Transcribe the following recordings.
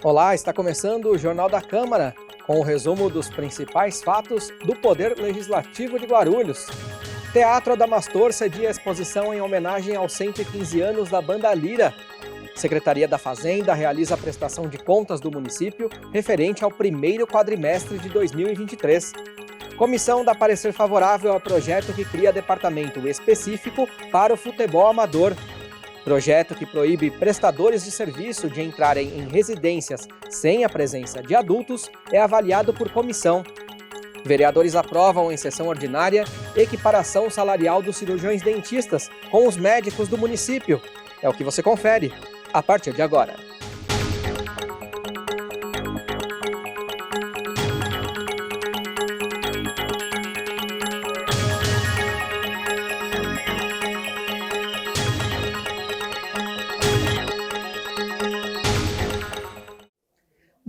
Olá, está começando o Jornal da Câmara, com o resumo dos principais fatos do Poder Legislativo de Guarulhos. Teatro Adamastor cedia exposição em homenagem aos 115 anos da Banda Lira. Secretaria da Fazenda realiza a prestação de contas do município referente ao primeiro quadrimestre de 2023. Comissão dá parecer favorável ao projeto que cria departamento específico para o futebol amador. Projeto que proíbe prestadores de serviço de entrarem em residências sem a presença de adultos é avaliado por comissão. Vereadores aprovam em sessão ordinária equiparação salarial dos cirurgiões dentistas com os médicos do município. É o que você confere a partir de agora.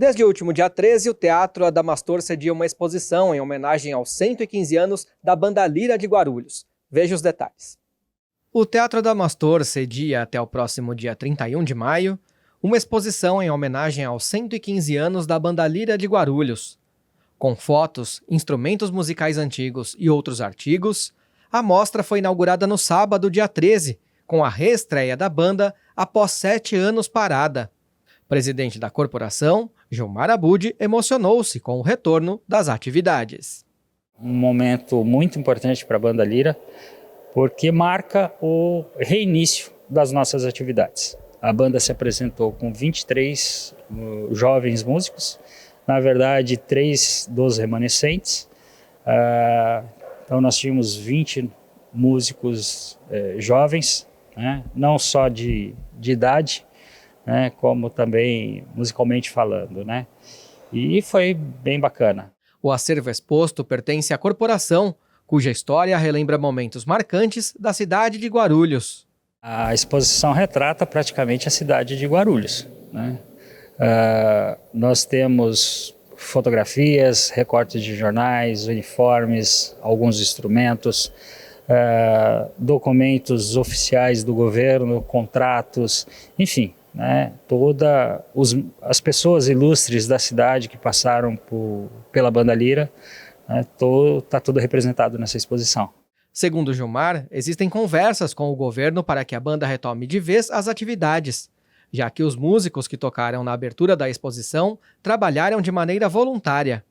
Desde o último dia 13, o Teatro Adamastor cedia uma exposição em homenagem aos 115 anos da Banda Lira de Guarulhos. Veja os detalhes. O Teatro Adamastor cedia até o próximo dia 31 de maio uma exposição em homenagem aos 115 anos da Banda Lira de Guarulhos. Com fotos, instrumentos musicais antigos e outros artigos, a mostra foi inaugurada no sábado, dia 13, com a reestreia da banda após 7 anos parada. Presidente da corporação, Gilmar Abud, emocionou-se com o retorno das atividades. Um momento muito importante para a Banda Lira, porque marca o reinício das nossas atividades. A banda se apresentou com 23 jovens músicos, na verdade 3 dos remanescentes. Então nós tínhamos 20 músicos jovens, né? Não só de idade, né, como também musicalmente falando, né? E foi bem bacana. O acervo exposto pertence à corporação, cuja história relembra momentos marcantes da cidade de Guarulhos. A exposição retrata praticamente a cidade de Guarulhos, né? Nós temos fotografias, recortes de jornais, uniformes, alguns instrumentos, documentos oficiais do governo, contratos, enfim, né, as pessoas ilustres da cidade que passaram pela Banda Lira, né, está tudo representado nessa exposição. Segundo Gilmar, existem conversas com o governo para que a banda retome de vez as atividades, já que os músicos que tocaram na abertura da exposição trabalharam de maneira voluntária.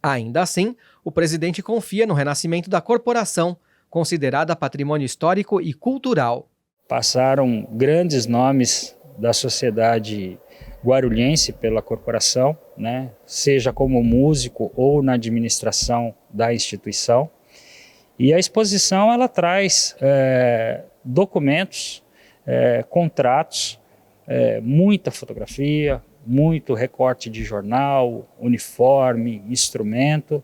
Ainda assim, o presidente confia no renascimento da corporação, considerada patrimônio histórico e cultural. Passaram grandes nomes da sociedade guarulhense pela corporação, né, seja como músico ou na administração da instituição. E a exposição ela traz documentos, contratos, muita fotografia, muito recorte de jornal, uniforme, instrumento,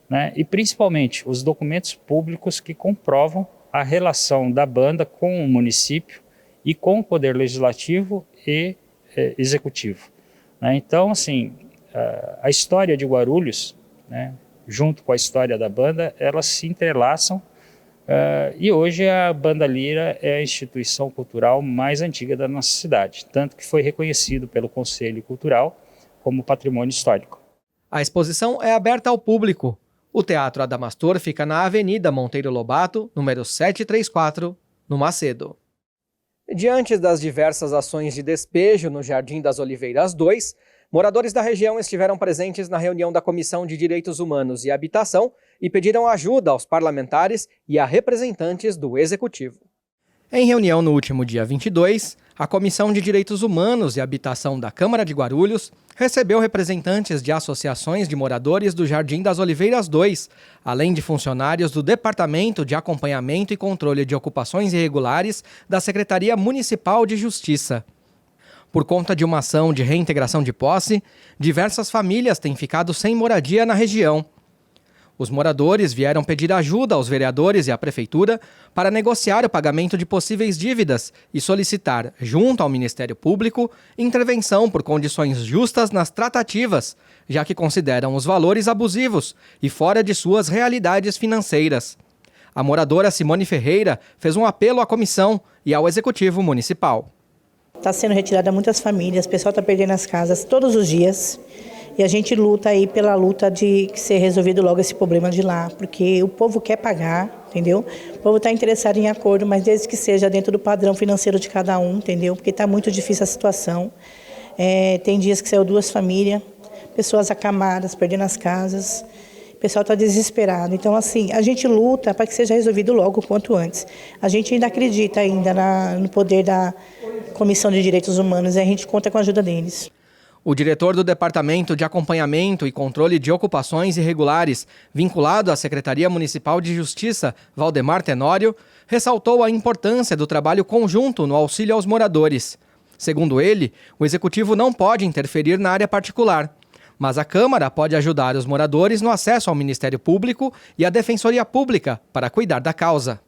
né, e principalmente os documentos públicos que comprovam a relação da banda com o município e com o Poder Legislativo e Executivo. Né? Então, assim, a história de Guarulhos, né, junto com a história da banda, elas se entrelaçam e hoje a Banda Lira é a instituição cultural mais antiga da nossa cidade, tanto que foi reconhecido pelo Conselho Cultural como patrimônio histórico. A exposição é aberta ao público. O Teatro Adamastor fica na Avenida Monteiro Lobato, número 734, no Macedo. Diante das diversas ações de despejo no Jardim das Oliveiras 2, moradores da região estiveram presentes na reunião da Comissão de Direitos Humanos e Habitação e pediram ajuda aos parlamentares e a representantes do Executivo. Em reunião no último dia 22, a Comissão de Direitos Humanos e Habitação da Câmara de Guarulhos recebeu representantes de associações de moradores do Jardim das Oliveiras 2, além de funcionários do Departamento de Acompanhamento e Controle de Ocupações Irregulares da Secretaria Municipal de Justiça. Por conta de uma ação de reintegração de posse, diversas famílias têm ficado sem moradia na região. Os moradores vieram pedir ajuda aos vereadores e à prefeitura para negociar o pagamento de possíveis dívidas e solicitar, junto ao Ministério Público, intervenção por condições justas nas tratativas, já que consideram os valores abusivos e fora de suas realidades financeiras. A moradora Simone Ferreira fez um apelo à comissão e ao Executivo Municipal. Está sendo retirada muitas famílias, o pessoal está perdendo as casas todos os dias. E a gente luta aí pela luta de ser resolvido logo esse problema de lá, porque o povo quer pagar, entendeu? O povo está interessado em acordo, mas desde que seja dentro do padrão financeiro de cada um, entendeu? Porque está muito difícil a situação. Tem dias que saiu 2 famílias, pessoas acamadas, perdendo as casas. O pessoal está desesperado. Então, assim, a gente luta para que seja resolvido logo o quanto antes. A gente ainda acredita no poder da Comissão de Direitos Humanos e a gente conta com a ajuda deles. O diretor do Departamento de Acompanhamento e Controle de Ocupações Irregulares, vinculado à Secretaria Municipal de Justiça, Valdemar Tenório, ressaltou a importância do trabalho conjunto no auxílio aos moradores. Segundo ele, o Executivo não pode interferir na área particular, mas a Câmara pode ajudar os moradores no acesso ao Ministério Público e à Defensoria Pública para cuidar da causa.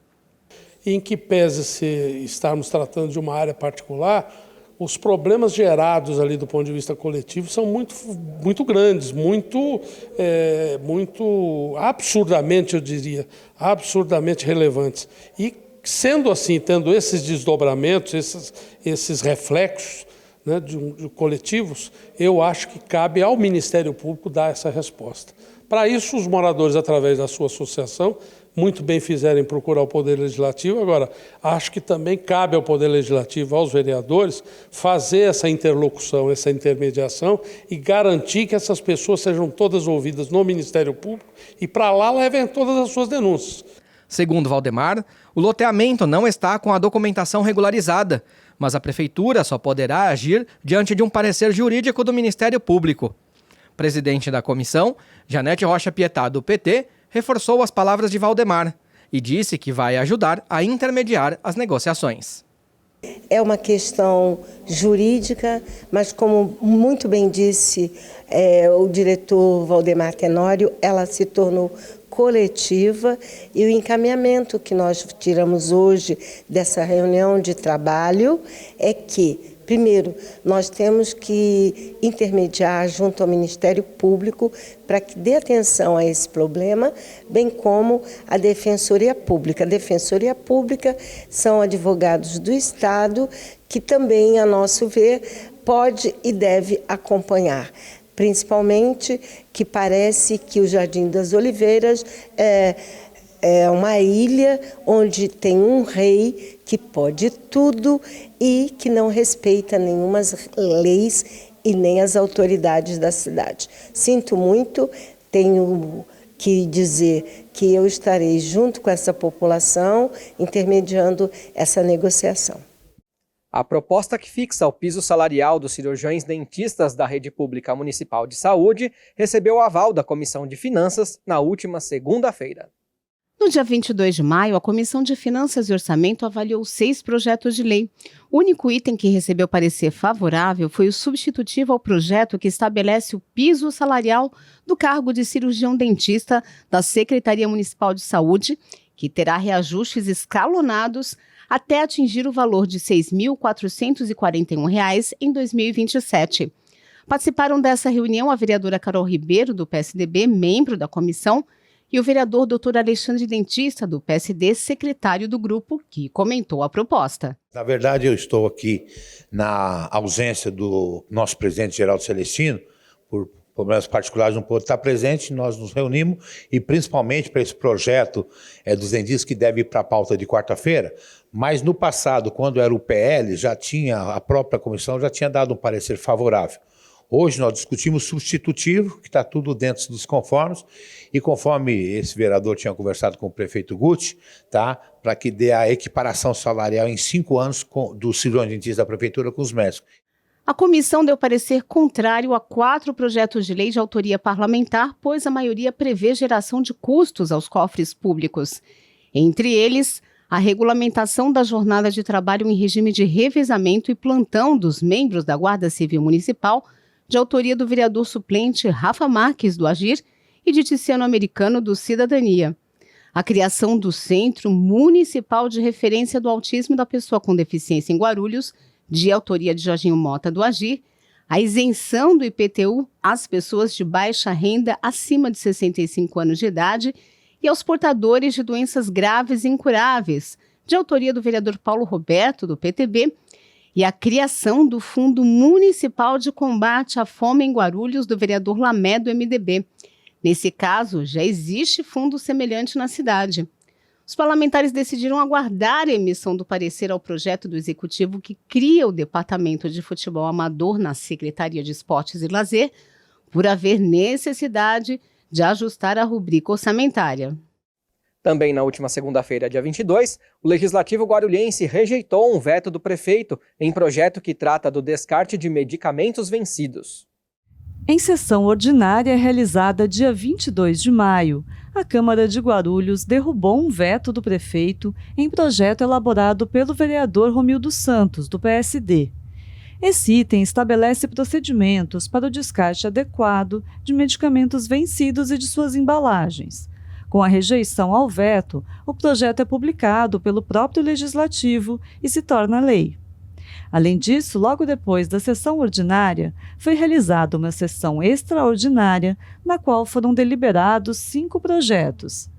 Em que pese se estarmos tratando de uma área particular, os problemas gerados ali do ponto de vista coletivo são muito grandes, muito absurdamente, eu diria, absurdamente relevantes. E sendo assim, tendo esses desdobramentos, esses reflexos, né, de coletivos, eu acho que cabe ao Ministério Público dar essa resposta. Para isso, os moradores, através da sua associação, muito bem fizeram em procurar o Poder Legislativo. Agora, acho que também cabe ao Poder Legislativo, aos vereadores, fazer essa interlocução, essa intermediação e garantir que essas pessoas sejam todas ouvidas no Ministério Público e para lá levem todas as suas denúncias. Segundo Valdemar, o loteamento não está com a documentação regularizada, mas a Prefeitura só poderá agir diante de um parecer jurídico do Ministério Público. Presidente da comissão, Janete Rocha Pietá, do PT, reforçou as palavras de Valdemar e disse que vai ajudar a intermediar as negociações. É uma questão jurídica, mas como muito bem disse o diretor Valdemar Tenório, ela se tornou coletiva e o encaminhamento que nós tiramos hoje dessa reunião de trabalho é que, primeiro, nós temos que intermediar junto ao Ministério Público para que dê atenção a esse problema, bem como a Defensoria Pública. A Defensoria Pública são advogados do Estado que também, a nosso ver, pode e deve acompanhar. Principalmente que parece que o Jardim das Oliveiras é uma ilha onde tem um rei que pode tudo e que não respeita nenhuma leis e nem as autoridades da cidade. Sinto muito, tenho que dizer que eu estarei junto com essa população intermediando essa negociação. A proposta que fixa o piso salarial dos cirurgiões dentistas da Rede Pública Municipal de Saúde recebeu o aval da Comissão de Finanças na última segunda-feira. No dia 22 de maio, a Comissão de Finanças e Orçamento avaliou 6 projetos de lei. O único item que recebeu parecer favorável foi o substitutivo ao projeto que estabelece o piso salarial do cargo de cirurgião dentista da Secretaria Municipal de Saúde, que terá reajustes escalonados até atingir o valor de R$ 6.441 em 2027. Participaram dessa reunião a vereadora Carol Ribeiro, do PSDB, membro da comissão, e o vereador Dr. Alexandre Dentista, do PSD, secretário do grupo, que comentou a proposta. Na verdade, eu estou aqui na ausência do nosso presidente Geraldo Celestino, por problemas particulares não pôde estar presente, nós nos reunimos e principalmente para esse projeto dos dentistas que deve ir para a pauta de quarta-feira, mas no passado, quando era o PL, a própria comissão já tinha dado um parecer favorável. Hoje nós discutimos substitutivo, que está tudo dentro dos conformes, e conforme esse vereador tinha conversado com o prefeito Guti, tá, para que dê a equiparação salarial em 5 anos do cirurgião dentista da prefeitura com os médicos. A comissão deu parecer contrário a 4 projetos de lei de autoria parlamentar, pois a maioria prevê geração de custos aos cofres públicos. Entre eles, a regulamentação da jornada de trabalho em regime de revezamento e plantão dos membros da Guarda Civil Municipal, de autoria do vereador suplente Rafa Marques, do Agir, e de Tiziano Americano, do Cidadania. A criação do Centro Municipal de Referência do Autismo da Pessoa com Deficiência em Guarulhos, de autoria de Jorginho Mota, do Agir, a isenção do IPTU às pessoas de baixa renda acima de 65 anos de idade e aos portadores de doenças graves e incuráveis, de autoria do vereador Paulo Roberto, do PTB, e a criação do Fundo Municipal de Combate à Fome em Guarulhos, do vereador Lamé, do MDB. Nesse caso, já existe fundo semelhante na cidade. Os parlamentares decidiram aguardar a emissão do parecer ao projeto do Executivo que cria o Departamento de Futebol Amador na Secretaria de Esportes e Lazer, por haver necessidade de ajustar a rubrica orçamentária. Também na última segunda-feira, dia 22, o Legislativo guarulhense rejeitou um veto do prefeito em projeto que trata do descarte de medicamentos vencidos. Em sessão ordinária realizada dia 22 de maio, a Câmara de Guarulhos derrubou um veto do prefeito em projeto elaborado pelo vereador Romildo Santos, do PSD. Esse item estabelece procedimentos para o descarte adequado de medicamentos vencidos e de suas embalagens. Com a rejeição ao veto, o projeto é publicado pelo próprio Legislativo e se torna lei. Além disso, logo depois da sessão ordinária, foi realizada uma sessão extraordinária, na qual foram deliberados 5 projetos.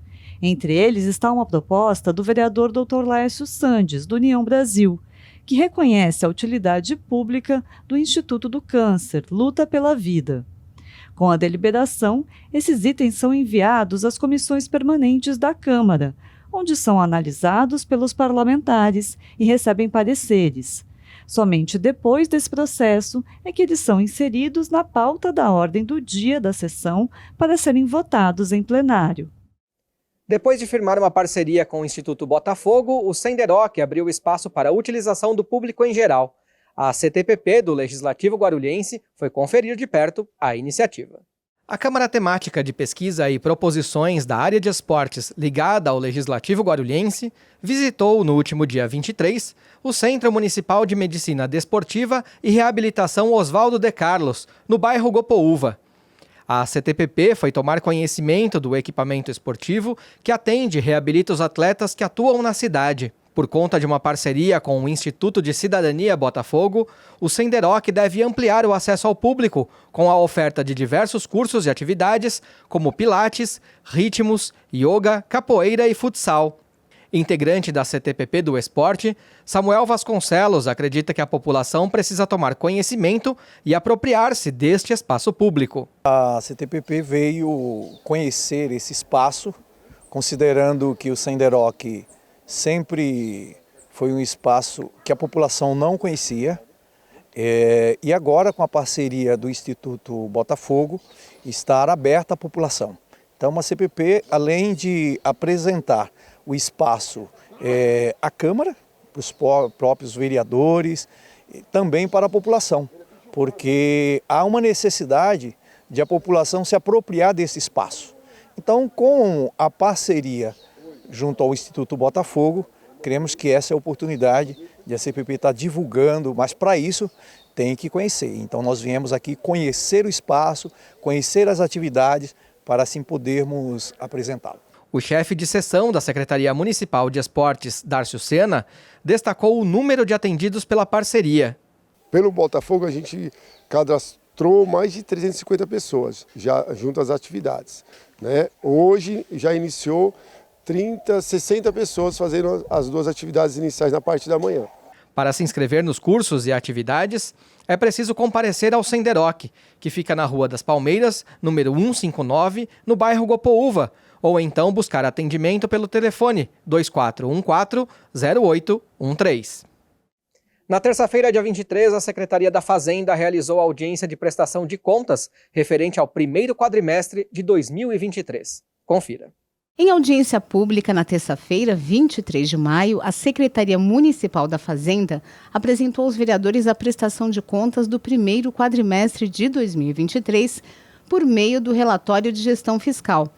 Entre eles está uma proposta do vereador Dr. Laércio Sandes, do União Brasil, que reconhece a utilidade pública do Instituto do Câncer, Luta pela Vida. Com a deliberação, esses itens são enviados às comissões permanentes da Câmara, onde são analisados pelos parlamentares e recebem pareceres. Somente depois desse processo é que eles são inseridos na pauta da ordem do dia da sessão para serem votados em plenário. Depois de firmar uma parceria com o Instituto Botafogo, o Senderoc abriu espaço para a utilização do público em geral. A CTPP do Legislativo Guarulhense foi conferir de perto a iniciativa. A Câmara Temática de Pesquisa e Proposições da área de esportes ligada ao Legislativo Guarulhense visitou, no último dia 23, o Centro Municipal de Medicina Desportiva e Reabilitação Oswaldo de Carlos, no bairro Gopoúva. A CTPP foi tomar conhecimento do equipamento esportivo que atende e reabilita os atletas que atuam na cidade. Por conta de uma parceria com o Instituto de Cidadania Botafogo, o Senderoc deve ampliar o acesso ao público com a oferta de diversos cursos e atividades, como pilates, ritmos, yoga, capoeira e futsal. Integrante da CTPP do Esporte, Samuel Vasconcelos acredita que a população precisa tomar conhecimento e apropriar-se deste espaço público. A CTPP veio conhecer esse espaço, considerando que o Senderoc sempre foi um espaço que a população não conhecia, e agora com a parceria do Instituto Botafogo, estar aberta à população. Então a CPP, além de apresentar o espaço à Câmara, para os próprios vereadores, também para a população, porque há uma necessidade de a população se apropriar desse espaço. Então, com a parceria junto ao Instituto Botafogo, cremos que essa é a oportunidade de a CPP estar divulgando, mas para isso tem que conhecer. Então nós viemos aqui conhecer o espaço, conhecer as atividades, para assim podermos apresentá-lo. O chefe de seção da Secretaria Municipal de Esportes, Dárcio Sena, destacou o número de atendidos pela parceria. Pelo Botafogo a gente cadastrou mais de 350 pessoas, já junto às atividades, né? Hoje já iniciou 60 pessoas fazendo as 2 atividades iniciais na parte da manhã. Para se inscrever nos cursos e atividades, é preciso comparecer ao Senderoc, que fica na Rua das Palmeiras, número 159, no bairro Gopoúva, ou então buscar atendimento pelo telefone 2414-0813. Na terça-feira, dia 23, a Secretaria da Fazenda realizou a audiência de prestação de contas referente ao primeiro quadrimestre de 2023. Confira. Em audiência pública na terça-feira, 23 de maio, a Secretaria Municipal da Fazenda apresentou aos vereadores a prestação de contas do primeiro quadrimestre de 2023 por meio do relatório de gestão fiscal.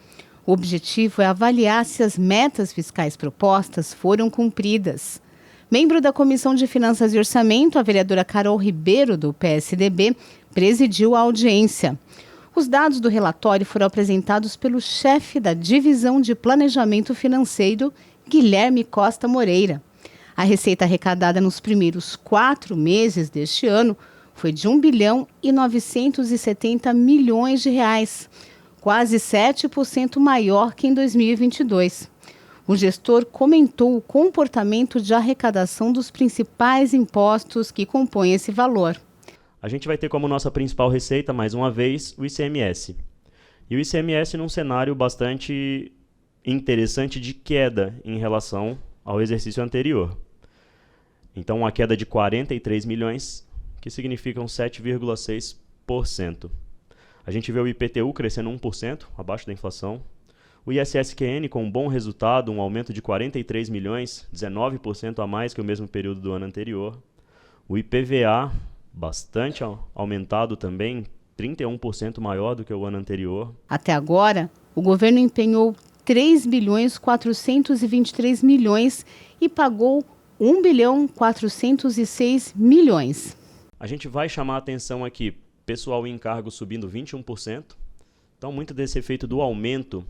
O objetivo é avaliar se as metas fiscais propostas foram cumpridas. Membro da Comissão de Finanças e Orçamento, a vereadora Carol Ribeiro, do PSDB, presidiu a audiência. Os dados do relatório foram apresentados pelo chefe da Divisão de Planejamento Financeiro, Guilherme Costa Moreira. A receita arrecadada nos primeiros 4 meses deste ano foi de R$ 1,970 bilhões, quase 7% maior que em 2022. O gestor comentou o comportamento de arrecadação dos principais impostos que compõem esse valor. A gente vai ter como nossa principal receita, mais uma vez, o ICMS. E o ICMS num cenário bastante interessante de queda em relação ao exercício anterior. Então, uma queda de 43 milhões, que significam 7,6%. A gente vê o IPTU crescendo 1%, abaixo da inflação. O ISSQN com um bom resultado, um aumento de 43 milhões, 19% a mais que o mesmo período do ano anterior. O IPVA, bastante aumentado também, 31% maior do que o ano anterior. Até agora, o governo empenhou 3.423 milhões e pagou 1.406 milhões. A gente vai chamar a atenção aqui, pessoal em cargo subindo 21%. Então, muito desse efeito do aumento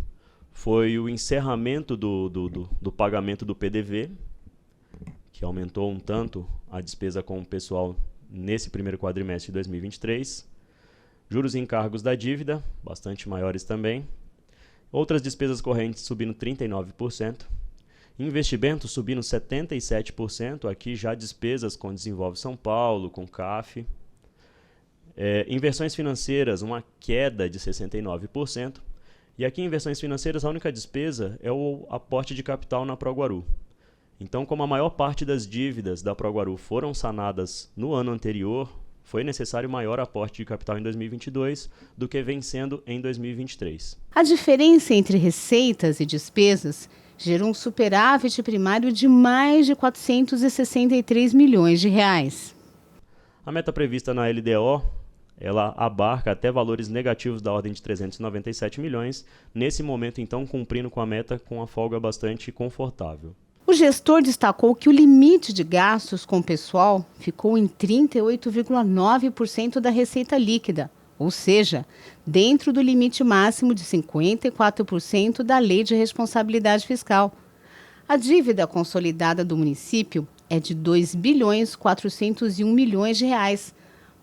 foi o encerramento do pagamento do PDV, que aumentou um tanto a despesa com o pessoal nesse primeiro quadrimestre de 2023. Juros e encargos da dívida, bastante maiores também. Outras despesas correntes subindo 39%. Investimentos subindo 77%, aqui já despesas com Desenvolve São Paulo, com CAF. Inversões financeiras, uma queda de 69%. E aqui em inversões financeiras, a única despesa é o aporte de capital na Proguaru. Então, como a maior parte das dívidas da Proguaru foram sanadas no ano anterior, foi necessário maior aporte de capital em 2022 do que vem sendo em 2023. A diferença entre receitas e despesas gerou um superávit primário de mais de 463 milhões de reais. A meta prevista na LDO, ela abarca até valores negativos da ordem de 397 milhões, nesse momento, então, cumprindo com a meta com uma folga bastante confortável. O gestor destacou que o limite de gastos com o pessoal ficou em 38,9% da receita líquida, ou seja, dentro do limite máximo de 54% da Lei de Responsabilidade Fiscal. A dívida consolidada do município é de 2.401 milhões de reais,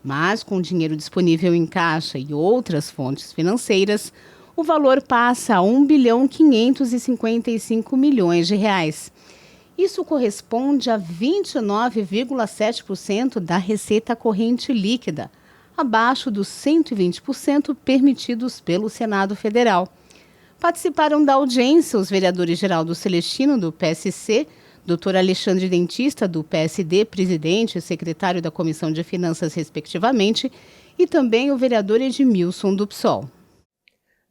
mas com dinheiro disponível em caixa e outras fontes financeiras, o valor passa a 1.555 milhões de reais. Isso corresponde a 29,7% da receita corrente líquida, abaixo dos 120% permitidos pelo Senado Federal. Participaram da audiência os vereadores Geraldo Celestino, do PSC, Dr. Alexandre Dentista, do PSD, presidente e secretário da Comissão de Finanças, respectivamente, e também o vereador Edmilson, do PSOL.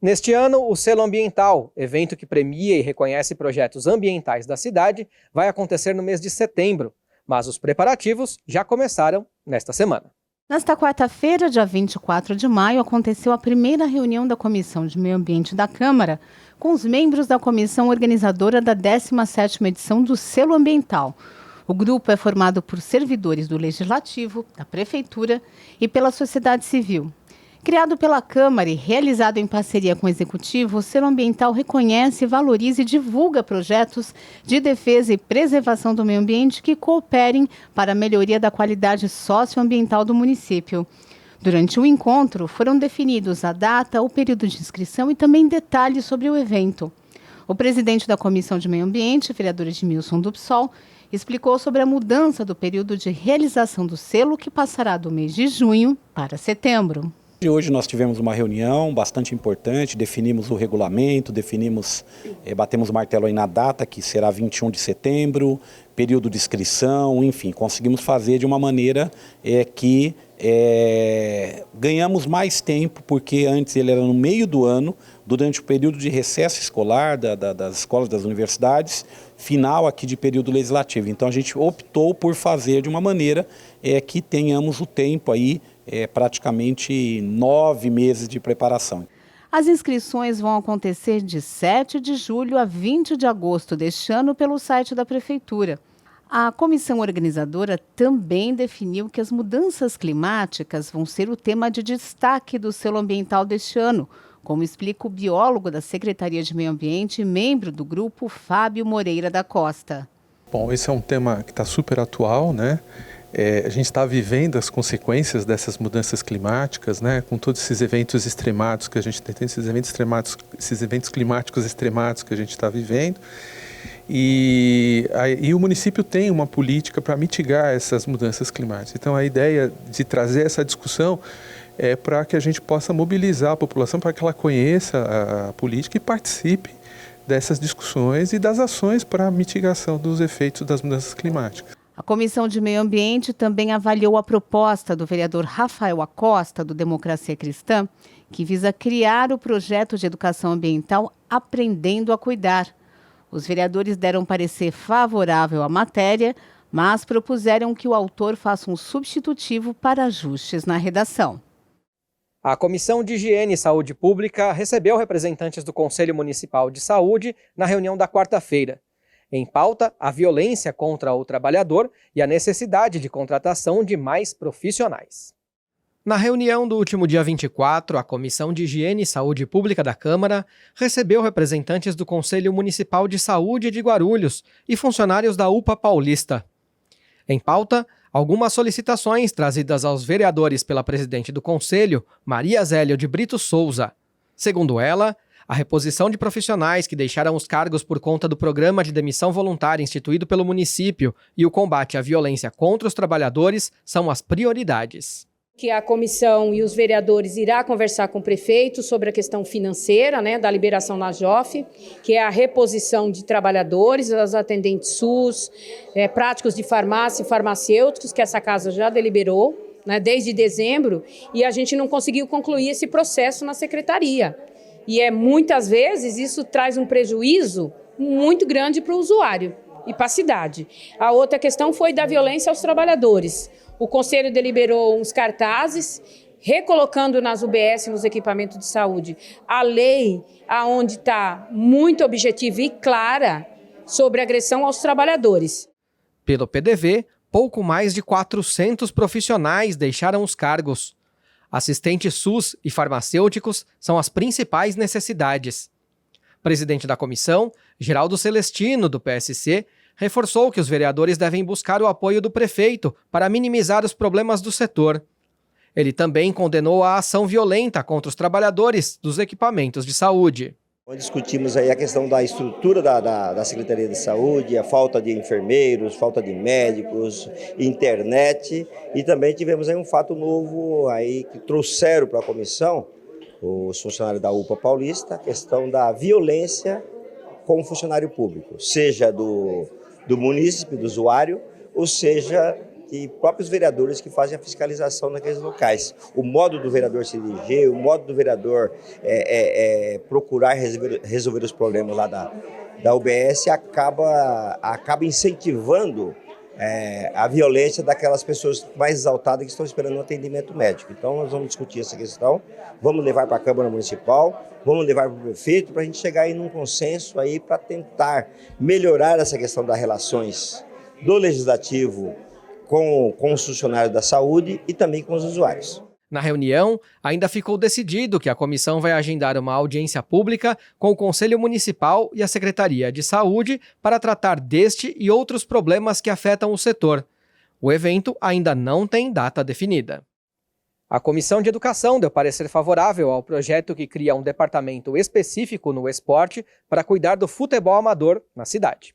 Neste ano, o Selo Ambiental, evento que premia e reconhece projetos ambientais da cidade, vai acontecer no mês de setembro, mas os preparativos já começaram nesta semana. Nesta quarta-feira, dia 24 de maio, aconteceu a primeira reunião da Comissão de Meio Ambiente da Câmara com os membros da comissão organizadora da 17ª edição do Selo Ambiental. O grupo é formado por servidores do Legislativo, da Prefeitura e pela sociedade civil. Criado pela Câmara e realizado em parceria com o Executivo, o Selo Ambiental reconhece, valoriza e divulga projetos de defesa e preservação do meio ambiente que cooperem para a melhoria da qualidade socioambiental do município. Durante o encontro, foram definidos a data, o período de inscrição e também detalhes sobre o evento. O presidente da Comissão de Meio Ambiente, vereador Edmilson do PSOL, explicou sobre a mudança do período de realização do selo, que passará do mês de junho para setembro. Hoje nós tivemos uma reunião bastante importante, definimos o regulamento, batemos o martelo aí na data, que será 21 de setembro, período de inscrição, enfim, conseguimos fazer de uma maneira que ganhamos mais tempo, porque antes ele era no meio do ano, durante o período de recesso escolar das escolas, das universidades, final aqui de período legislativo. Então a gente optou por fazer de uma maneira que tenhamos o tempo aí, praticamente 9 meses de preparação. As inscrições vão acontecer de 7 de julho a 20 de agosto deste ano pelo site da Prefeitura. A comissão organizadora também definiu que as mudanças climáticas vão ser o tema de destaque do Selo Ambiental deste ano, como explica o biólogo da Secretaria de Meio Ambiente e membro do grupo, Fábio Moreira da Costa. Bom, esse é um tema que está super atual, né? A gente está vivendo as consequências dessas mudanças climáticas, né? Com todos esses eventos extremados que a gente tem, esses eventos climáticos extremados que a gente está vivendo. E o município tem uma política para mitigar essas mudanças climáticas. Então, a ideia de trazer essa discussão é para que a gente possa mobilizar a população para que ela conheça a política e participe dessas discussões e das ações para a mitigação dos efeitos das mudanças climáticas. A Comissão de Meio Ambiente também avaliou a proposta do vereador Rafael Acosta, do Democracia Cristã, que visa criar o projeto de educação ambiental Aprendendo a Cuidar. Os vereadores deram parecer favorável à matéria, mas propuseram que o autor faça um substitutivo para ajustes na redação. A Comissão de Higiene e Saúde Pública recebeu representantes do Conselho Municipal de Saúde na reunião da quarta-feira. Em pauta, a violência contra o trabalhador e a necessidade de contratação de mais profissionais. Na reunião do último dia 24, a Comissão de Higiene e Saúde Pública da Câmara recebeu representantes do Conselho Municipal de Saúde de Guarulhos e funcionários da UPA Paulista. Em pauta, algumas solicitações trazidas aos vereadores pela presidente do Conselho, Maria Zélia de Brito Souza. Segundo ela, a reposição de profissionais que deixaram os cargos por conta do programa de demissão voluntária instituído pelo município e o combate à violência contra os trabalhadores são as prioridades. Que a comissão e os vereadores irá conversar com o prefeito sobre a questão financeira, da liberação na JOF, que é a reposição de trabalhadores, as atendentes SUS, práticos de farmácia e farmacêuticos, que essa casa já deliberou, desde dezembro, e a gente não conseguiu concluir esse processo na secretaria. E muitas vezes isso traz um prejuízo muito grande para o usuário e para a cidade. A outra questão foi da violência aos trabalhadores. O Conselho deliberou uns cartazes, recolocando nas UBS, nos equipamentos de saúde, a lei onde está muito objetiva e clara sobre agressão aos trabalhadores. Pelo PDV, pouco mais de 400 profissionais deixaram os cargos. Assistentes SUS e farmacêuticos são as principais necessidades. Presidente da comissão, Geraldo Celestino, do PSC, reforçou que os vereadores devem buscar o apoio do prefeito para minimizar os problemas do setor. Ele também condenou a ação violenta contra os trabalhadores dos equipamentos de saúde. Discutimos aí a questão da estrutura da Secretaria de Saúde, a falta de enfermeiros, falta de médicos, internet, e também tivemos aí um fato novo aí que trouxeram para a comissão os funcionários da UPA Paulista, a questão da violência com o funcionário público, seja do munícipe, do usuário, ou seja, de próprios vereadores que fazem a fiscalização naqueles locais. O modo do vereador se dirigir, o modo do vereador procurar resolver os problemas lá da UBS acaba incentivando a violência daquelas pessoas mais exaltadas que estão esperando um atendimento médico. Então nós vamos discutir essa questão, vamos levar para a Câmara Municipal, vamos levar para o prefeito para a gente chegar em um consenso aí para tentar melhorar essa questão das relações do Legislativo com os funcionários da saúde e também com os usuários. Na reunião, ainda ficou decidido que a comissão vai agendar uma audiência pública com o Conselho Municipal e a Secretaria de Saúde para tratar deste e outros problemas que afetam o setor. O evento ainda não tem data definida. A Comissão de Educação deu parecer favorável ao projeto que cria um departamento específico no esporte para cuidar do futebol amador na cidade.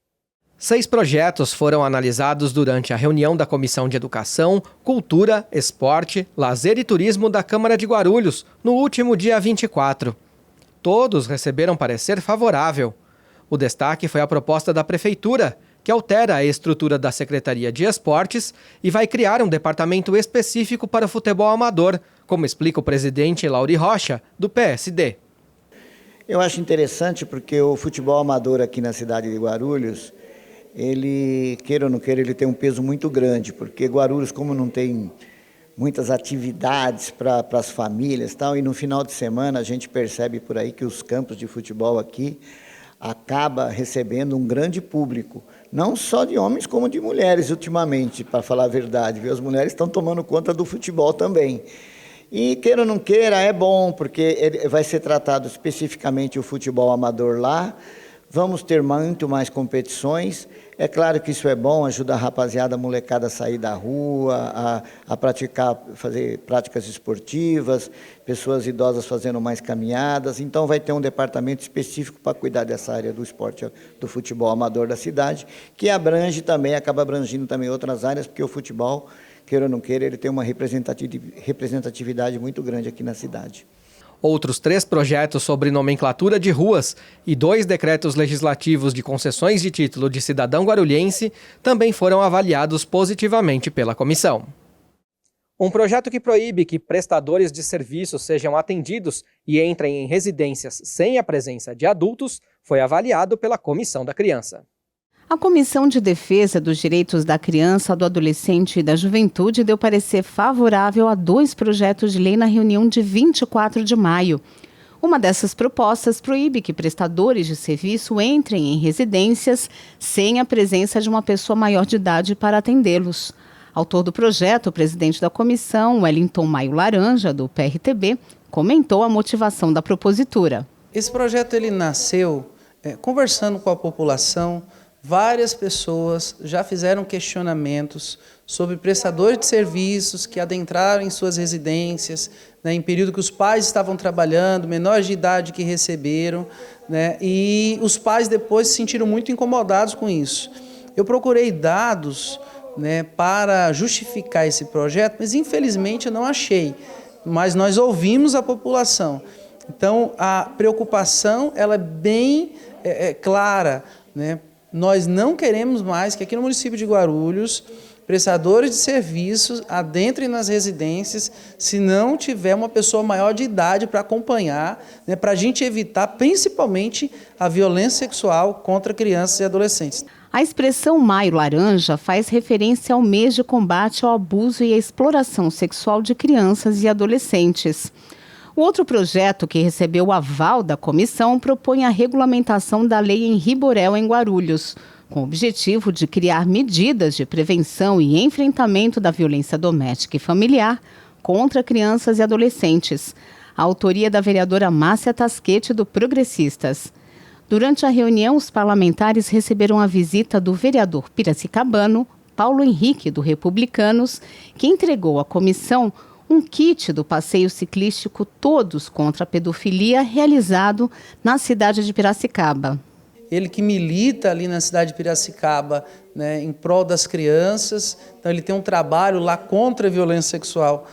6 projetos foram analisados durante a reunião da Comissão de Educação, Cultura, Esporte, Lazer e Turismo da Câmara de Guarulhos, no último dia 24. Todos receberam parecer favorável. O destaque foi a proposta da Prefeitura, que altera a estrutura da Secretaria de Esportes e vai criar um departamento específico para o futebol amador, como explica o presidente Lauri Rocha, do PSD. Eu acho interessante porque o futebol amador aqui na cidade de Guarulhos, ele, queira ou não queira, ele tem um peso muito grande, porque Guarulhos, como não tem muitas atividades para as famílias e tal, e no final de semana a gente percebe por aí que os campos de futebol aqui acaba recebendo um grande público, não só de homens como de mulheres ultimamente, para falar a verdade, viu? As mulheres estão tomando conta do futebol também. E queira ou não queira, é bom, porque vai ser tratado especificamente o futebol amador lá, vamos ter muito mais competições. É claro que isso é bom, ajuda a rapaziada, a molecada a sair da rua, a praticar, fazer práticas esportivas, pessoas idosas fazendo mais caminhadas. Então vai ter um departamento específico para cuidar dessa área do esporte, do futebol amador da cidade, que abrange também, acaba abrangindo também outras áreas, porque o futebol, queira ou não queira, ele tem uma representatividade muito grande aqui na cidade. Outros 3 projetos sobre nomenclatura de ruas e 2 decretos legislativos de concessões de título de cidadão guarulhense também foram avaliados positivamente pela comissão. Um projeto que proíbe que prestadores de serviços sejam atendidos e entrem em residências sem a presença de adultos foi avaliado pela Comissão da Criança. A Comissão de Defesa dos Direitos da Criança, do Adolescente e da Juventude deu parecer favorável a 2 projetos de lei na reunião de 24 de maio. Uma dessas propostas proíbe que prestadores de serviço entrem em residências sem a presença de uma pessoa maior de idade para atendê-los. Autor do projeto, o presidente da comissão, Wellington Maio Laranja, do PRTB, comentou a motivação da propositura. Esse projeto ele nasceu conversando com a população. Várias pessoas já fizeram questionamentos sobre prestadores de serviços que adentraram em suas residências, né, em período que os pais estavam trabalhando, menores de idade que receberam, né, e os pais depois se sentiram muito incomodados com isso. Eu procurei dados, né, para justificar esse projeto, mas infelizmente eu não achei. Mas nós ouvimos a população. Então a preocupação ela é bem clara, né? Nós não queremos mais que aqui no município de Guarulhos, prestadores de serviços adentrem nas residências se não tiver uma pessoa maior de idade para acompanhar, né, para a gente evitar principalmente a violência sexual contra crianças e adolescentes. A expressão Maio Laranja faz referência ao mês de combate ao abuso e à exploração sexual de crianças e adolescentes. O outro projeto que recebeu o aval da comissão propõe a regulamentação da lei Henri Borel em Guarulhos, com o objetivo de criar medidas de prevenção e enfrentamento da violência doméstica e familiar contra crianças e adolescentes. A autoria da vereadora Márcia Tasquete, do Progressistas. Durante a reunião, os parlamentares receberam a visita do vereador piracicabano, Paulo Henrique, do Republicanos, que entregou à comissão um kit do passeio ciclístico Todos contra a Pedofilia, realizado na cidade de Piracicaba. Ele que milita ali na cidade de Piracicaba, né, em prol das crianças, então ele tem um trabalho lá contra a violência sexual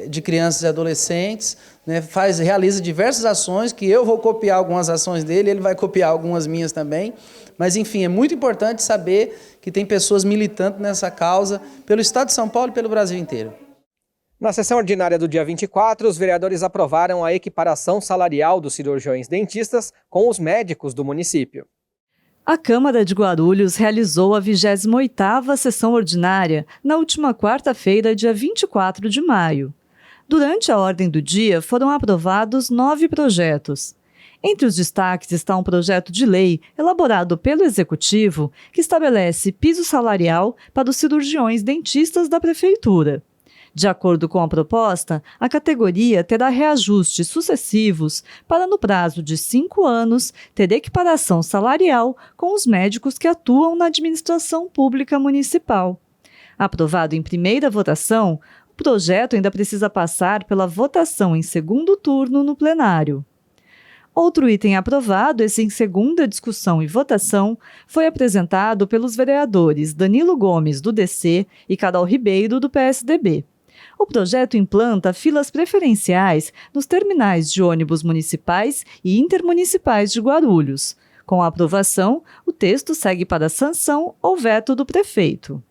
de crianças e adolescentes, né, realiza diversas ações, que eu vou copiar algumas ações dele, ele vai copiar algumas minhas também, mas enfim, é muito importante saber que tem pessoas militando nessa causa pelo Estado de São Paulo e pelo Brasil inteiro. Na sessão ordinária do dia 24, os vereadores aprovaram a equiparação salarial dos cirurgiões dentistas com os médicos do município. A Câmara de Guarulhos realizou a 28ª sessão ordinária na última quarta-feira, dia 24 de maio. Durante a ordem do dia, foram aprovados 9 projetos. Entre os destaques está um projeto de lei elaborado pelo Executivo que estabelece piso salarial para os cirurgiões dentistas da Prefeitura. De acordo com a proposta, a categoria terá reajustes sucessivos para, no prazo de 5 anos, ter equiparação salarial com os médicos que atuam na administração pública municipal. Aprovado em primeira votação, o projeto ainda precisa passar pela votação em segundo turno no plenário. Outro item aprovado, esse em segunda discussão e votação, foi apresentado pelos vereadores Danilo Gomes, do DC, e Carol Ribeiro, do PSDB. O projeto implanta filas preferenciais nos terminais de ônibus municipais e intermunicipais de Guarulhos. Com a aprovação, o texto segue para sanção ou veto do prefeito.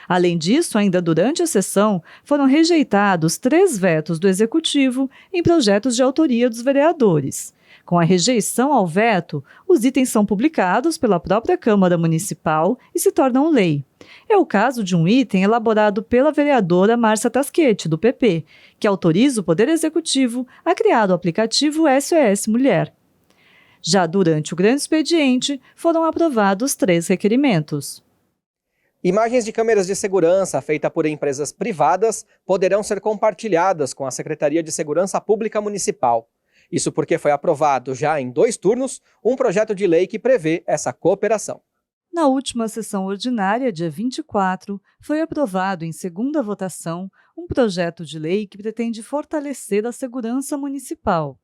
Além disso, ainda durante a sessão, foram rejeitados 3 vetos do Executivo em projetos de autoria dos vereadores. Com a rejeição ao veto, os itens são publicados pela própria Câmara Municipal e se tornam lei. É o caso de um item elaborado pela vereadora Márcia Tasquete, do PP, que autoriza o Poder Executivo a criar o aplicativo SOS Mulher. Já durante o grande expediente, foram aprovados 3 requerimentos. Imagens de câmeras de segurança feitas por empresas privadas poderão ser compartilhadas com a Secretaria de Segurança Pública Municipal. Isso porque foi aprovado já em 2 turnos um projeto de lei que prevê essa cooperação. Na última sessão ordinária, dia 24, foi aprovado em segunda votação um projeto de lei que pretende fortalecer a segurança municipal.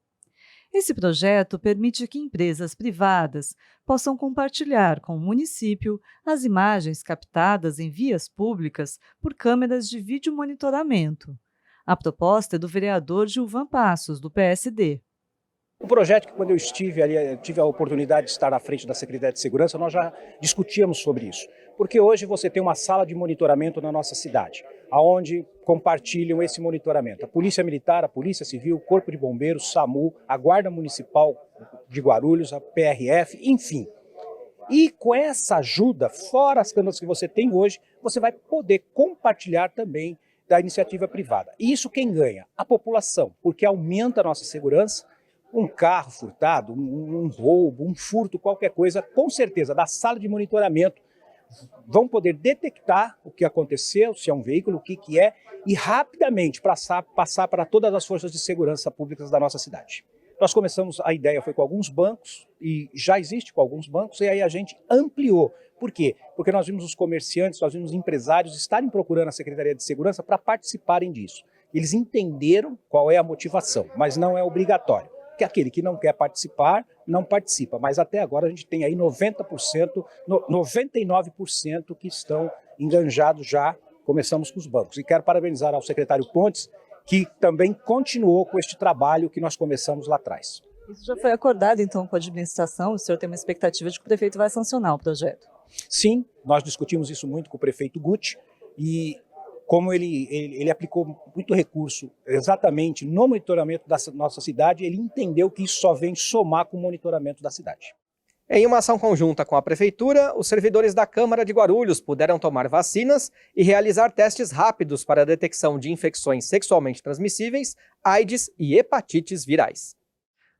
Esse projeto permite que empresas privadas possam compartilhar com o município as imagens captadas em vias públicas por câmeras de vídeo monitoramento. A proposta é do vereador Gilvan Passos, do PSD. O projeto que, quando eu estive ali, tive a oportunidade de estar à frente da Secretaria de Segurança, nós já discutíamos sobre isso. Porque hoje você tem uma sala de monitoramento na nossa cidade, onde compartilham esse monitoramento. A Polícia Militar, a Polícia Civil, o Corpo de Bombeiros, SAMU, a Guarda Municipal de Guarulhos, a PRF, enfim. E com essa ajuda, fora as câmeras que você tem hoje, você vai poder compartilhar também da iniciativa privada. E isso quem ganha? A população, porque aumenta a nossa segurança. Um carro furtado, um roubo, um furto, qualquer coisa, com certeza, da sala de monitoramento, vão poder detectar o que aconteceu, se é um veículo, o que é, e rapidamente passar para todas as forças de segurança públicas da nossa cidade. Nós começamos, a ideia foi com alguns bancos, e já existe com alguns bancos, e aí a gente ampliou. Por quê? Porque nós vimos os comerciantes, nós vimos empresários estarem procurando a Secretaria de Segurança para participarem disso. Eles entenderam qual é a motivação, mas não é obrigatório. Que aquele que não quer participar, não participa. Mas até agora a gente tem aí 90%, 99% que estão enganjados já. Começamos com os bancos. E quero parabenizar ao secretário Pontes, que também continuou com este trabalho que nós começamos lá atrás. Isso já foi acordado, então, com a administração? O senhor tem uma expectativa de que o prefeito vai sancionar o projeto? Sim, nós discutimos isso muito com o prefeito Guti e como ele aplicou muito recurso exatamente no monitoramento da nossa cidade, ele entendeu que isso só vem somar com o monitoramento da cidade. Em uma ação conjunta com a Prefeitura, os servidores da Câmara de Guarulhos puderam tomar vacinas e realizar testes rápidos para a detecção de infecções sexualmente transmissíveis, AIDS e hepatites virais.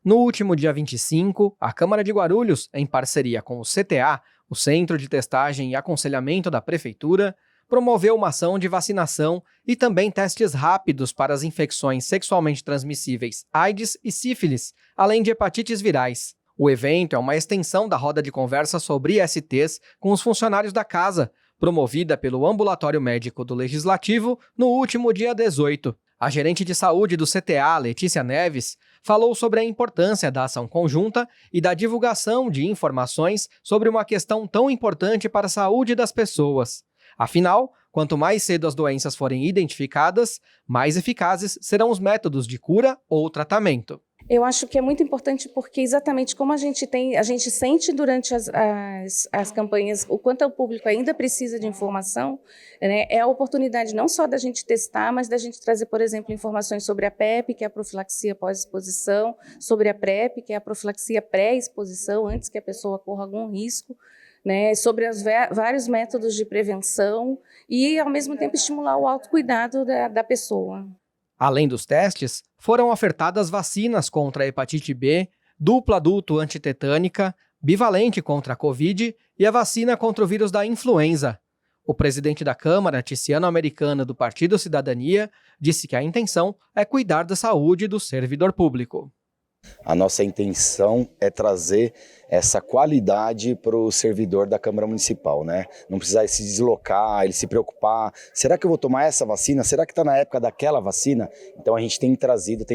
No último dia 25, a Câmara de Guarulhos, em parceria com o CTA, o Centro de Testagem e Aconselhamento da Prefeitura, promoveu uma ação de vacinação e também testes rápidos para as infecções sexualmente transmissíveis AIDS e sífilis, além de hepatites virais. O evento é uma extensão da roda de conversa sobre ISTs com os funcionários da casa, promovida pelo Ambulatório Médico do Legislativo no último dia 18. A gerente de saúde do CTA, Letícia Neves, falou sobre a importância da ação conjunta e da divulgação de informações sobre uma questão tão importante para a saúde das pessoas. Afinal, quanto mais cedo as doenças forem identificadas, mais eficazes serão os métodos de cura ou tratamento. Eu acho que é muito importante porque exatamente como a gente sente durante as campanhas o quanto o público ainda precisa de informação, né? É a oportunidade não só da gente testar, mas da gente trazer, por exemplo, informações sobre a PrEP, que é a profilaxia pós-exposição, sobre a PrEP, que é a profilaxia pré-exposição, antes que a pessoa corra algum risco, né? Sobre os vários métodos de prevenção e, ao mesmo tempo, estimular o autocuidado da pessoa. Além dos testes, foram ofertadas vacinas contra a hepatite B, dupla adulto antitetânica, bivalente contra a Covid e a vacina contra o vírus da influenza. O presidente da Câmara, Tiziano Americano, do Partido Cidadania, disse que a intenção é cuidar da saúde do servidor público. A nossa intenção é trazer essa qualidade para o servidor da Câmara Municipal, né? Não precisar se deslocar, ele se preocupar. Será que eu vou tomar essa vacina? Será que está na época daquela vacina? Então a gente tem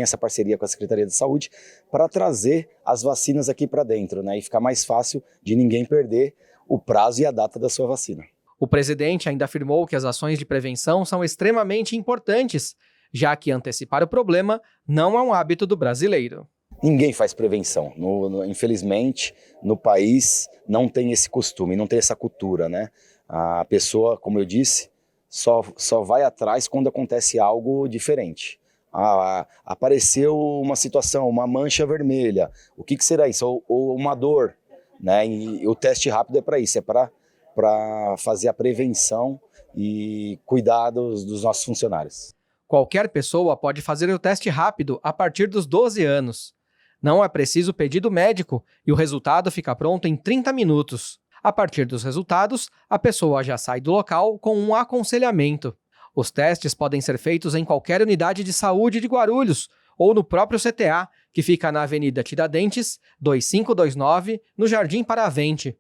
essa parceria com a Secretaria de Saúde para trazer as vacinas aqui para dentro, né? E ficar mais fácil de ninguém perder o prazo e a data da sua vacina. O presidente ainda afirmou que as ações de prevenção são extremamente importantes, já que antecipar o problema não é um hábito do brasileiro. Ninguém faz prevenção. Infelizmente, no país não tem esse costume, não tem essa cultura, né? A pessoa, como eu disse, só vai atrás quando acontece algo diferente. Apareceu uma situação, uma mancha vermelha, o que será isso? Ou uma dor, né? E o teste rápido é para isso, é para fazer a prevenção e cuidar dos nossos funcionários. Qualquer pessoa pode fazer o teste rápido a partir dos 12 anos. Não é preciso pedido médico e o resultado fica pronto em 30 minutos. A partir dos resultados, a pessoa já sai do local com um aconselhamento. Os testes podem ser feitos em qualquer unidade de saúde de Guarulhos ou no próprio CTA, que fica na Avenida Tiradentes, 2529, no Jardim Paravente.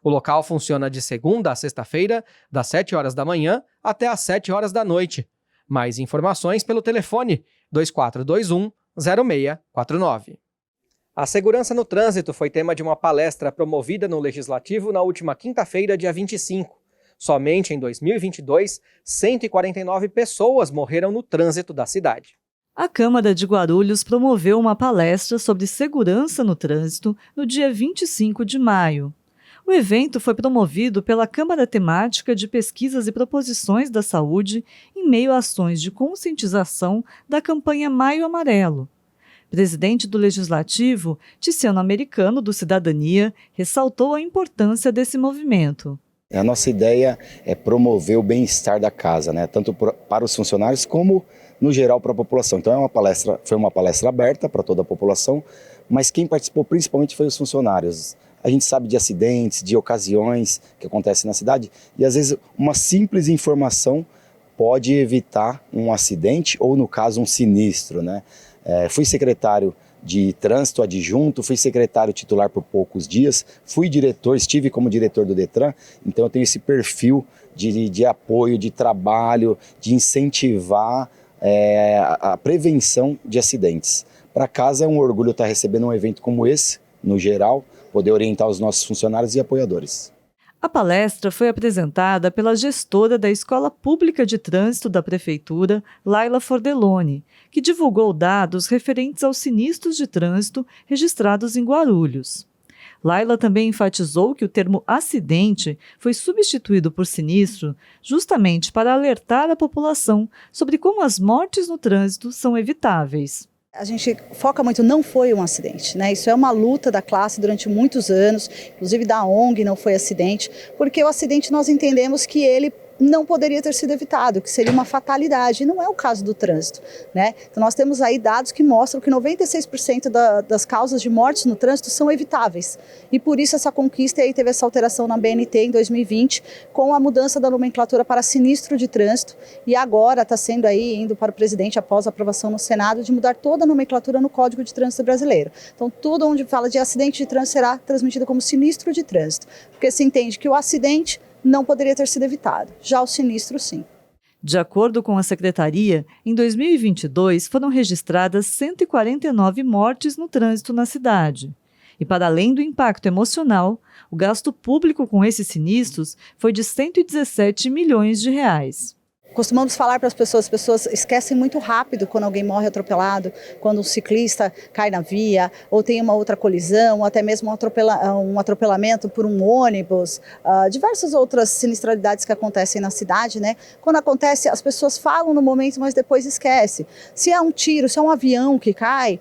O local funciona de segunda a sexta-feira, das 7 horas da manhã até às 7 horas da noite. Mais informações pelo telefone 2421-0649. A segurança no trânsito foi tema de uma palestra promovida no Legislativo na última quinta-feira, dia 25. Somente em 2022, 149 pessoas morreram no trânsito da cidade. A Câmara de Guarulhos promoveu uma palestra sobre segurança no trânsito no dia 25 de maio. O evento foi promovido pela Câmara Temática de Pesquisas e Proposições da Saúde em meio a ações de conscientização da campanha Maio Amarelo. Presidente do Legislativo, Tiziano Americano, do Cidadania, ressaltou a importância desse movimento. A nossa ideia é promover o bem-estar da casa, né? Tanto para os funcionários como, no geral, para a população. Então foi uma palestra aberta para toda a população, mas quem participou principalmente foi os funcionários. A gente sabe de acidentes, de ocasiões que acontecem na cidade e às vezes uma simples informação pode evitar um acidente ou, no caso, um sinistro, né? Fui secretário de trânsito adjunto, fui secretário titular por poucos dias, fui diretor, estive como diretor do Detran, então eu tenho esse perfil de apoio, de trabalho, de incentivar a prevenção de acidentes. Para casa é um orgulho estar recebendo um evento como esse, no geral, poder orientar os nossos funcionários e apoiadores. A palestra foi apresentada pela gestora da Escola Pública de Trânsito da Prefeitura, Laila Fordeloni, que divulgou dados referentes aos sinistros de trânsito registrados em Guarulhos. Laila também enfatizou que o termo acidente foi substituído por sinistro justamente para alertar a população sobre como as mortes no trânsito são evitáveis. A gente foca muito, não foi um acidente, né? Isso é uma luta da classe durante muitos anos, inclusive da ONG não foi acidente, porque o acidente nós entendemos que ele não poderia ter sido evitado, que seria uma fatalidade, e não é o caso do trânsito, né? Então nós temos aí dados que mostram que 96% das causas de mortes no trânsito são evitáveis, e por isso essa conquista, e aí teve essa alteração na BNT em 2020, com a mudança da nomenclatura para sinistro de trânsito, e agora está sendo aí, indo para o presidente após a aprovação no Senado, de mudar toda a nomenclatura no Código de Trânsito Brasileiro. Então tudo onde fala de acidente de trânsito será transmitido como sinistro de trânsito, porque se entende que o acidente não poderia ter sido evitado. Já o sinistro, sim. De acordo com a Secretaria, em 2022 foram registradas 149 mortes no trânsito na cidade. E para além do impacto emocional, o gasto público com esses sinistros foi de 117 milhões de reais. Costumamos falar para as pessoas esquecem muito rápido quando alguém morre atropelado, quando um ciclista cai na via, ou tem uma outra colisão, ou até mesmo um atropelamento por um ônibus, diversas outras sinistralidades que acontecem na cidade, né? Quando acontece, as pessoas falam no momento, mas depois esquecem. Se é um tiro, se é um avião que cai,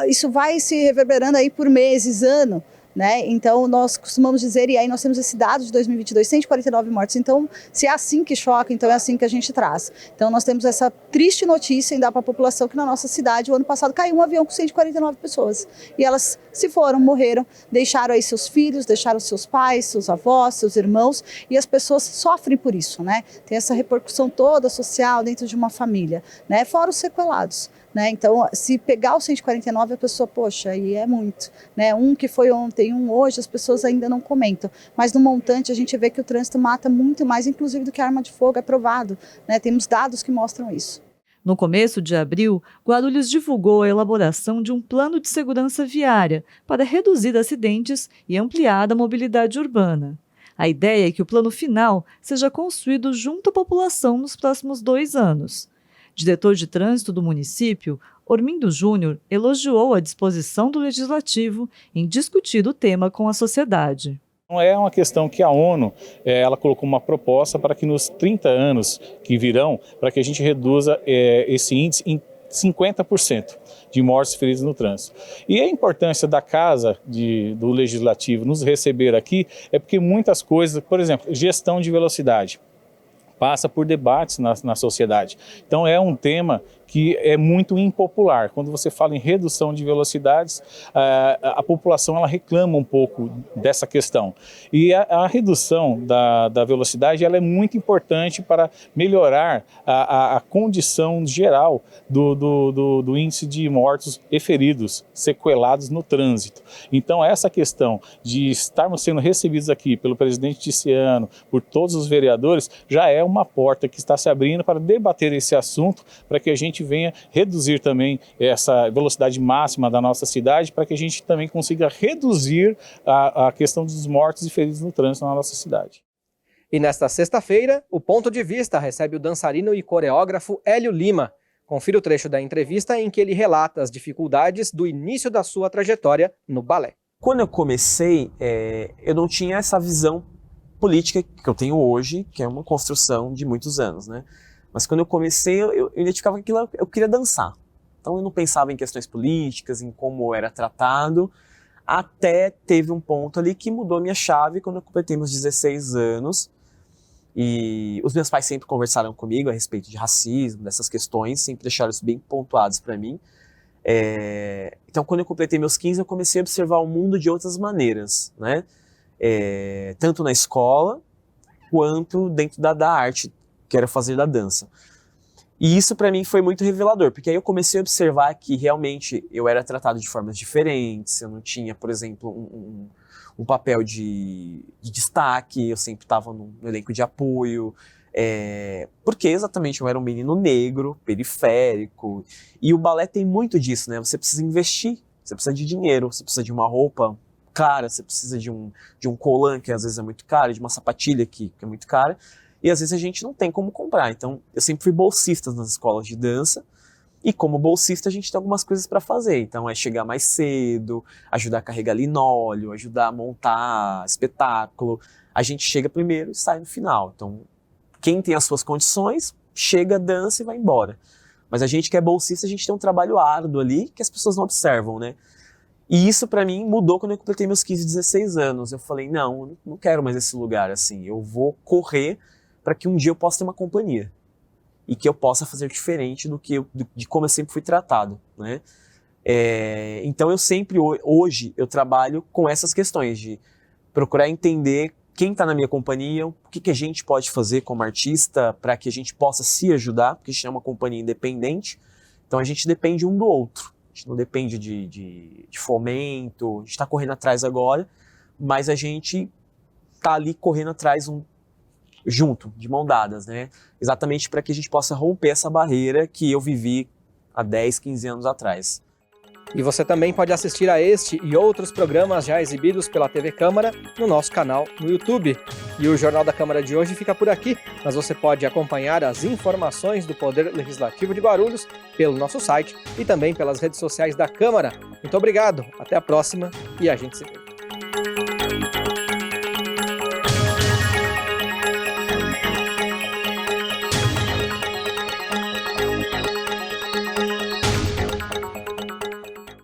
isso vai se reverberando aí por meses, ano. Né? Então nós costumamos dizer, e aí nós temos esse dado de 2022, 149 mortes, então se é assim que choca, então é assim que a gente traz. Então nós temos essa triste notícia em dar para a população que na nossa cidade, o ano passado caiu um avião com 149 pessoas, e elas se foram, morreram, deixaram aí seus filhos, deixaram seus pais, seus avós, seus irmãos, e as pessoas sofrem por isso, né? Tem essa repercussão toda social dentro de uma família, né? Fora os sequelados. Né? Então, se pegar o 149, a pessoa, poxa, aí é muito. Né? Um que foi ontem, um hoje, as pessoas ainda não comentam. Mas no montante, a gente vê que o trânsito mata muito mais, inclusive do que a arma de fogo, é provado. Né? Temos dados que mostram isso. No começo de abril, Guarulhos divulgou a elaboração de um plano de segurança viária para reduzir acidentes e ampliar a mobilidade urbana. A ideia é que o plano final seja construído junto à população nos próximos 2 anos. Diretor de trânsito do município, Ormindo Júnior, elogiou a disposição do Legislativo em discutir o tema com a sociedade. É uma questão que a ONU ela colocou uma proposta para que nos 30 anos que virão, para que a gente reduza esse índice em 50% de mortes e feridos no trânsito. E a importância da Casa do Legislativo nos receber aqui é porque muitas coisas, por exemplo, gestão de velocidade, passa por debates na sociedade. Então é um tema que é muito impopular. Quando você fala em redução de velocidades, a população ela reclama um pouco dessa questão. E a redução da velocidade ela é muito importante para melhorar a condição geral do índice de mortos e feridos, sequelados no trânsito. Então, essa questão de estarmos sendo recebidos aqui pelo presidente Ticiano, por todos os vereadores, já é uma porta que está se abrindo para debater esse assunto, para que a gente venha reduzir também essa velocidade máxima da nossa cidade, para que a gente também consiga reduzir a questão dos mortos e feridos no trânsito na nossa cidade. E nesta sexta-feira, o Ponto de Vista recebe o dançarino e coreógrafo Hélio Lima. Confira o trecho da entrevista em que ele relata as dificuldades do início da sua trajetória no balé. Quando eu comecei, eu não tinha essa visão política que eu tenho hoje, que é uma construção de muitos anos, né? Mas quando eu comecei, eu identificava que aquilo eu queria dançar. Então eu não pensava em questões políticas, em como eu era tratado, até teve um ponto ali que mudou minha chave quando eu completei meus 16 anos. E os meus pais sempre conversaram comigo a respeito de racismo, dessas questões, sempre deixaram isso bem pontuados para mim. Então, quando eu completei meus 15, eu comecei a observar o mundo de outras maneiras, né? Tanto na escola, quanto dentro da arte, que era fazer da dança. E isso para mim foi muito revelador, porque aí eu comecei a observar que realmente eu era tratado de formas diferentes, eu não tinha, por exemplo, um papel de destaque, eu sempre estava no elenco de apoio, porque exatamente eu era um menino negro, periférico, e o balé tem muito disso, né? Você precisa investir, você precisa de dinheiro, você precisa de uma roupa cara, você precisa de um colã que às vezes é muito caro, de uma sapatilha que é muito cara, e às vezes a gente não tem como comprar. Então eu sempre fui bolsista nas escolas de dança, e como bolsista a gente tem algumas coisas para fazer. Então é chegar mais cedo, ajudar a carregar linóleo, ajudar a montar espetáculo. A gente chega primeiro e sai no final. Então quem tem as suas condições, chega, dança e vai embora. Mas a gente que é bolsista, a gente tem um trabalho árduo ali que as pessoas não observam, né? E isso para mim mudou quando eu completei meus 15, 16 anos. Eu falei, não quero mais esse lugar assim. Eu vou correr para que um dia eu possa ter uma companhia. E que eu possa fazer diferente de como eu sempre fui tratado, né? Então eu sempre, hoje, eu trabalho com essas questões de procurar entender quem está na minha companhia, o que a gente pode fazer como artista para que a gente possa se ajudar, porque a gente é uma companhia independente, então a gente depende um do outro. A gente não depende de fomento, a gente está correndo atrás agora, mas a gente está ali correndo atrás junto, de mão dadas, né? Exatamente para que a gente possa romper essa barreira que eu vivi há 10, 15 anos atrás. E você também pode assistir a este e outros programas já exibidos pela TV Câmara no nosso canal no YouTube. E o Jornal da Câmara de hoje fica por aqui, mas você pode acompanhar as informações do Poder Legislativo de Guarulhos pelo nosso site e também pelas redes sociais da Câmara. Muito obrigado, até a próxima e a gente se vê.